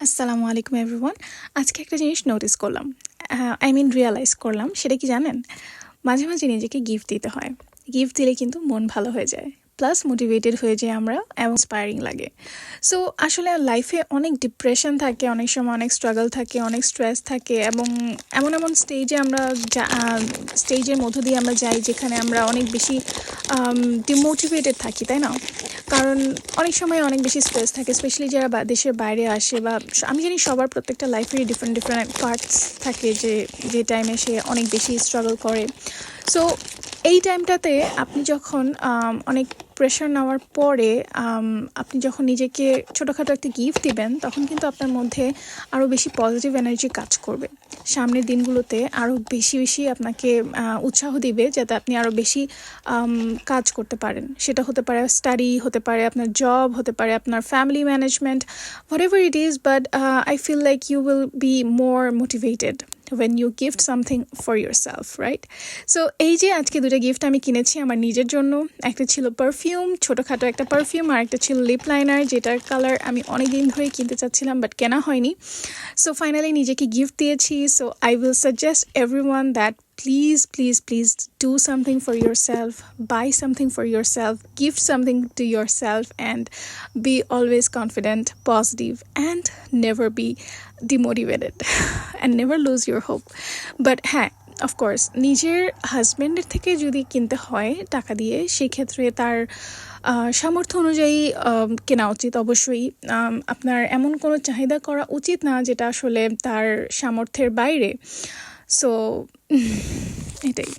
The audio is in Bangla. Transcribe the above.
আসসালামু আলাইকুম এভরিওয়ান। আজকে একটা জিনিস নোটিস করলাম, রিয়ালাইজ করলাম। সেটা কি জানেন? মাঝে মাঝে নিজেকে গিফট দিতে হয়। গিফট দিলে কিন্তু মন ভালো হয়ে যায়, প্লাস মোটিভেটেড হয়ে যায় আমরা, এবং ইন্সপায়ারিং লাগে। সো আসলে লাইফে অনেক ডিপ্রেশন থাকে, অনেক সময় অনেক স্ট্রাগল থাকে, অনেক স্ট্রেস থাকে, এবং এমন এমন স্টেজে আমরা স্টেজের মধ্য দিয়ে আমরা যাই যেখানে আমরা অনেক বেশি ডিমোটিভেটেড থাকি, তাই না? কারণ অনেক সময় অনেক বেশি স্ট্রেস থাকে, স্পেশালি যারা দেশের বাইরে আসে, বা আমি জানি সবার প্রত্যেকটা লাইফেরই ডিফারেন্ট ডিফারেন্ট পার্টস থাকে, যে যে টাইমে সে অনেক বেশি স্ট্রাগল করে। সো এই টাইমটাতে আপনি যখন অনেক প্রেশার নেওয়ার পরে আপনি যখন নিজেকে ছোটোখাটো একটা গিফট দিবেন, তখন কিন্তু আপনার মধ্যে আরও বেশি পজিটিভ এনার্জি কাজ করবে। সামনের দিনগুলোতে আরও বেশি বেশি আপনাকে উৎসাহ দিবে, যাতে আপনি আরও বেশি কাজ করতে পারেন। সেটা হতে পারে স্টাডি, হতে পারে আপনার জব, হতে পারে আপনার family management, whatever it is. But I feel like you will be more motivated when you gift something for yourself, right? So এই যে আজকে দুটো গিফট আমি কিনেছি আমার নিজের জন্য। একটা ছিল পারফিউম, ছোটোখাটো একটা পারফিউম, আর একটা ছিল লিপ লাইনার, যেটার কালার আমি অনেক দিন ধরে কিনতে চাচ্ছিলাম বাট কেনা হয়নি। সো ফাইনালি নিজেকে গিফট দিয়েছি। So I will suggest everyone that please do something for yourself, buy something for yourself, gift something to yourself, and be always confident, positive, and never be demotivated and never lose your hope. But হ্যাঁ, অফকোর্স নিজের হাজব্যান্ডের থেকে যদি কিনতে হয় টাকা দিয়ে, সেই ক্ষেত্রে তার সামর্থ্য অনুযায়ী কেনা উচিত। অবশ্যই আপনার এমন কোনো চাহিদা করা উচিত না যেটা আসলে তার সামর্থ্যের বাইরে। সো এটাই।